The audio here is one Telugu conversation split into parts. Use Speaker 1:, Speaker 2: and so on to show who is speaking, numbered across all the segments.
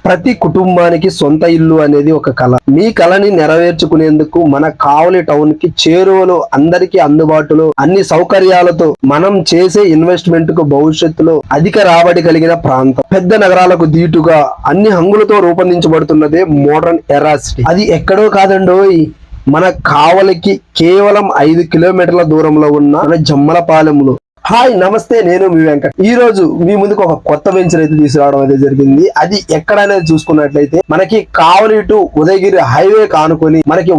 Speaker 1: ప్రతి కుటుంబానికి సొంత ఇల్లు అనేది ఒక కళ. మీ కళని నెరవేర్చుకునేందుకు మన కావలి టౌన్ కి చేరువలో అందరికీ అందుబాటులో అన్ని సౌకర్యాలతో మనం చేసే ఇన్వెస్ట్మెంట్ కు భవిష్యత్తులో అధిక రాబడి కలిగిన ప్రాంతం. పెద్ద నగరాలకు దీటుగా అన్ని హంగులతో రూపొందించబడుతున్నదే మోడర్న్ ఎరా సిటీ. అది ఎక్కడో కాదండోయ్, మన కావలికి కేవలం 5 కిలోమీటర్ల దూరంలో ఉన్న జమ్మలపాలెంలో. హాయ్ నమస్తే, నేను మీ వెంకట్. ఈ రోజు మీ ముందుకు ఒక కొత్త వెంచర్ అయితే తీసుకురావడం అయితే జరిగింది. అది ఎక్కడనేది చూసుకున్నట్లయితే మనకి కావలి టు ఉదయగిరి హైవే కానుకొని మనకి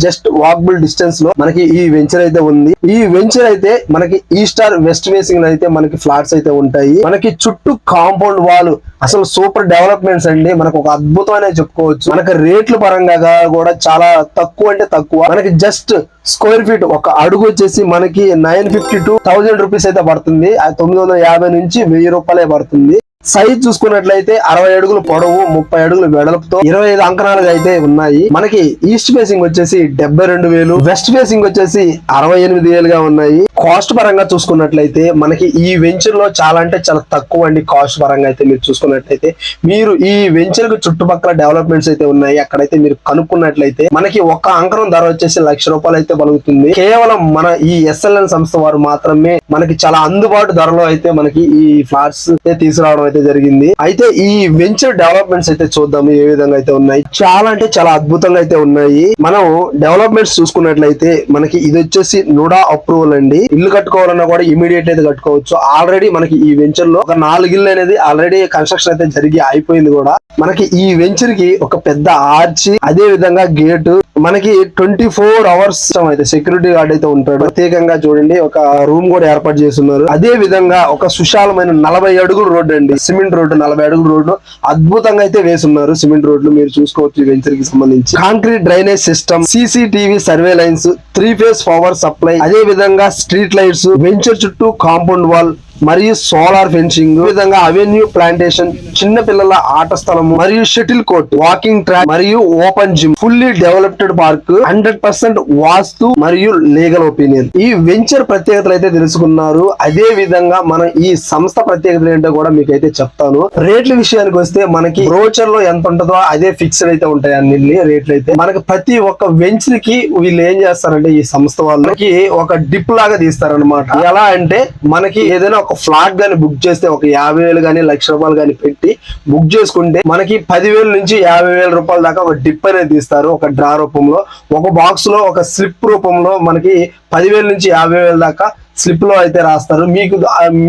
Speaker 1: జస్ట్ వాకబుల్ డిస్టెన్స్ లో మనకి ఈ వెంచర్ అయితే ఉంది. ఈ వెంచర్ అయితే మనకి ఈస్ట్ ఆర్ వెస్ట్ ఫేసింగ్ అయితే మనకి ఫ్లాట్స్ అయితే ఉంటాయి. మనకి చుట్టూ కాంపౌండ్ వాల్ అసలు సూపర్ డెవలప్మెంట్స్ అండి. మనకు ఒక అద్భుతమైన చెప్పుకోవచ్చు. మనకి రేట్ల పరంగా కూడా చాలా తక్కువ, అంటే తక్కువ. మనకి జస్ట్ స్క్వేర్ ఫీట్ ఒక అడుగు వచ్చేసి మనకి 950 to 1000 రూపీస్ అయితే పడుతుంది. 950 నుంచి 1000 రూపాయలే పడుతుంది. సైజ్ చూసుకున్నట్లయితే 60 అడుగులు పొడవు, 30 అడుగులు వెడల్పుతో 25 అంకణాలు అయితే ఉన్నాయి. మనకి ఈస్ట్ ఫేసింగ్ వచ్చేసి 72,000, వెస్ట్ ఫేసింగ్ వచ్చేసి 68,000గా ఉన్నాయి. కాస్ట్ పరంగా చూసుకున్నట్లయితే మనకి ఈ వెంచర్ లో చాలా అంటే చాలా తక్కువ అండి. కాస్ట్ పరంగా అయితే మీరు చూసుకున్నట్లయితే మీరు ఈ వెంచర్ కు చుట్టుపక్కల డెవలప్మెంట్స్ అయితే ఉన్నాయి. అక్కడైతే మీరు కనుక్కున్నట్లయితే మనకి ఒక అంకణం ధర వచ్చేసి 1,00,000 రూపాయలు అయితే పలుకుతుంది. కేవలం మన ఈ ఎస్ఎల్ఎన్ సంస్థ వారు మాత్రమే మనకి చాలా అందుబాటు ధరలో అయితే మనకి ఈ ఫ్లాట్స్ తీసుకురావడం అయితే జరిగింది. అయితే ఈ వెంచర్ డెవలప్మెంట్స్ అయితే చూద్దాము ఏ విధంగా అయితే ఉన్నాయి. చాలా అంటే చాలా అద్భుతంగా అయితే ఉన్నాయి. మనం డెవలప్మెంట్స్ చూసుకున్నట్లయితే మనకి ఇది వచ్చేసి నుడా అప్రూవల్ అండి. ఇల్లు కట్టుకోవాలన్నా కూడా ఇమీడియట్ అయితే కట్టుకోవచ్చు. ఆల్రెడీ మనకి ఈ వెంచర్ లో ఒక 4 ఇల్లు అనేది ఆల్రెడీ కన్స్ట్రక్షన్ అయితే జరిగి అయిపోయింది కూడా. మనకి ఈ వెంచర్ కి ఒక పెద్ద ఆర్చి, అదే విధంగా గేటు, మనకి 24 అవర్స్ అయితే సెక్యూరిటీ గార్డ్ అయితే ఉంటాడు. ప్రత్యేకంగా చూడండి ఒక రూమ్ కూడా ఏర్పాటు చేస్తున్నారు. అదే విధంగా ఒక సుశాలమైన 40 అడుగుల రోడ్డు అండి, సిమెంట్ రోడ్డు, 40 అడుగుల రోడ్డు అద్భుతంగా అయితే వేసున్నారు. సిమెంట్ రోడ్లు మీరు చూసుకోవచ్చు. వెంచర్ కి సంబంధించి concrete drainage system, CCTV survey lines, 3 phase power supply, అదే విధంగా స్ట్రీట్ లైట్స్, వెంచర్ చుట్టూ కాంపౌండ్ వాల్ మరియు సోలార్ ఫెన్సింగ్, విధంగా అవెన్యూ ప్లాంటేషన్, చిన్న పిల్లల ఆట స్థలము మరియు షటిల్ కోర్ట్, వాకింగ్ ట్రాక్ మరియు open gym, fully developed park, 100% వాస్తు మరియు లీగల్ ఒపీనియన్. ఈ వెంచర్ ప్రత్యేకతలు అయితే తెలుసుకున్నారు. అదే విధంగా మనం ఈ సంస్థ ప్రత్యేకతలు ఏంటో కూడా మీకు అయితే చెప్తాను. రేట్ల విషయానికి వస్తే మనకి బ్రోచర్ లో ఎంత ఉంటుందో అదే ఫిక్స్డ్ అయితే ఉంటాయి అన్ని రేట్లు అయితే. మనకి ప్రతి ఒక్క వెంచర్ కి వీళ్ళు ఏం చేస్తారంటే ఈ సంస్థ వాళ్ళకి ఒక డిప్ లాగా తీస్తారనమాట. ఎలా అంటే మనకి ఏదైనా ఒక ఫ్లాట్ గాని బుక్ చేస్తే ఒక 50,000 గానీ 1,00,000 రూపాయలు గానీ పెట్టి బుక్ చేసుకుంటే మనకి 10,000 నుంచి 50,000 రూపాయల దాకా ఒక డిప్ అనేది తీస్తారు. ఒక డ్రా రూపంలో, ఒక బాక్స్ లో ఒక స్లిప్ రూపంలో మనకి 10,000 నుంచి 50,000 దాకా స్లిప్ లో అయితే రాస్తారు. మీకు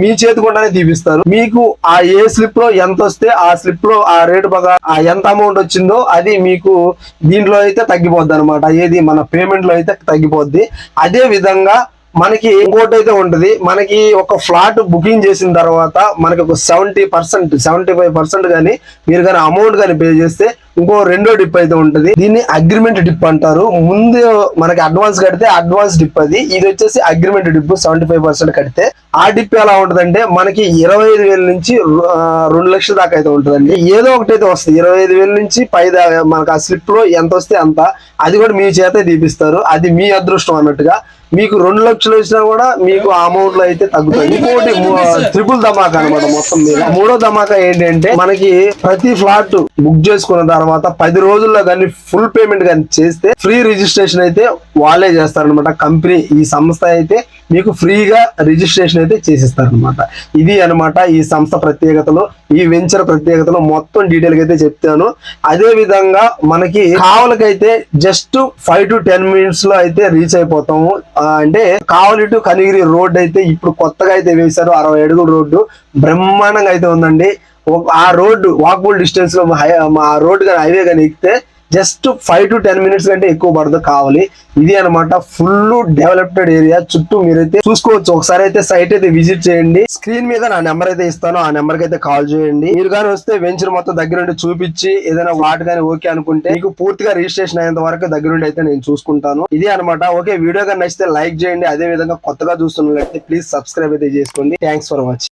Speaker 1: మీ చేతి కూడానే తీపిస్తారు. మీకు ఆ ఏ స్లిప్ లో ఎంత వస్తే ఆ స్లిప్ లో ఆ రేటు బాగా ఎంత అమౌంట్ వచ్చిందో అది మీకు దీంట్లో అయితే తగ్గిపోద్ది అనమాట. ఏది మన పేమెంట్ లో అయితే తగ్గిపోద్ది. అదే విధంగా మనకి ఇంకోటి అయితే ఉంటది. మనకి ఒక ఫ్లాట్ బుకింగ్ చేసిన తర్వాత మనకి ఒక 70%, 75% కానీ మీరు కానీ అమౌంట్ కానీ పే చేస్తే ఇంకో రెండో డిప్ అయితే ఉంటది. దీన్ని అగ్రిమెంట్ డిప్ అంటారు. ముందు మనకి అడ్వాన్స్ కడితే అడ్వాన్స్ డిప్ అది. ఇది వచ్చేసి అగ్రిమెంట్ డిప్ 75% కడితే. ఆ డిప్ ఎలా ఉంటదంటే మనకి 25,000 నుంచి 2,00,000 దాకా అయితే ఉంటదండి. ఏదో ఒకటి అయితే వస్తుంది. 25,000 నుంచి మనకి ఆ స్లిప్ లో ఎంత వస్తే అంత, అది కూడా మీ చేత తీపిస్తారు. అది మీ అదృష్టం అన్నట్టుగా. మీకు 2,00,000 వచ్చినా కూడా మీకు ఆ అమౌంట్ లో అయితే తగ్గుతుంది. ఇంకోటి ట్రిపుల్ ధమాకా అనమాట మొత్తం మీద. మూడో ధమాకా ఏంటంటే మనకి ప్రతి ఫ్లాట్ బుక్ చేసుకున్న తర్వాత 10 రోజుల్లో కానీ ఫుల్ పేమెంట్ కానీ చేస్తే ఫ్రీ రిజిస్ట్రేషన్ అయితే వాళ్ళే చేస్తారనమాట. కంపెనీ, ఈ సంస్థ అయితే మీకు ఫ్రీగా రిజిస్ట్రేషన్ అయితే చేసిస్తారనమాట. ఇది అనమాట ఈ సంస్థ ప్రత్యేకతలు, ఈ వెంచర్ ప్రత్యేకతలు మొత్తం డీటెయిల్ గా అయితే చెప్తాను. అదే విధంగా మనకి కావలికైతే జస్ట్ 5 to 10 మినిట్స్ లో అయితే రీచ్ అయిపోతాము. అంటే కావలి టు కనిగిరి రోడ్ అయితే ఇప్పుడు కొత్తగా అయితే వేశారు. 60 అడుగుల రోడ్డు బ్రహ్మాండంగా అయితే ఉందండి. ఆ రోడ్డు వాకబుల్ డిస్టెన్స్ లో ఆ రోడ్ కానీ హైవే కానీ ఎక్కితే జస్ట్ 5 to 10 మినిట్స్ కంటే ఎక్కువ పడదు కావాలి. ఇది అనమాట ఫుల్ డెవలప్డ్ ఏరియా. చుట్టూ మీరైతే చూసుకోవచ్చు. ఒకసారి అయితే సైట్ అయితే విజిట్ చేయండి. స్క్రీన్ మీద నా నెంబర్ అయితే ఇస్తాను, ఆ నెంబర్ కి అయితే కాల్ చేయండి. మీరు కానీ వస్తే వెంచర్ మొత్తం దగ్గరుండి చూపించి ఏదైనా వాటి కానీ ఓకే అనుకుంటే మీకు పూర్తిగా రిజిస్ట్రేషన్ అయ్యేంత వరకు దగ్గరుండి అయితే నేను చూసుకుంటాను. ఇది అనమాట. ఓకే, వీడియో కానీ నచ్చితే లైక్ చేయండి. అదే విధంగా కొత్తగా చూస్తున్నట్లయితే ప్లీజ్ సబ్స్క్రైబ్ అయితే చేసుకోండి. Thanks for watching.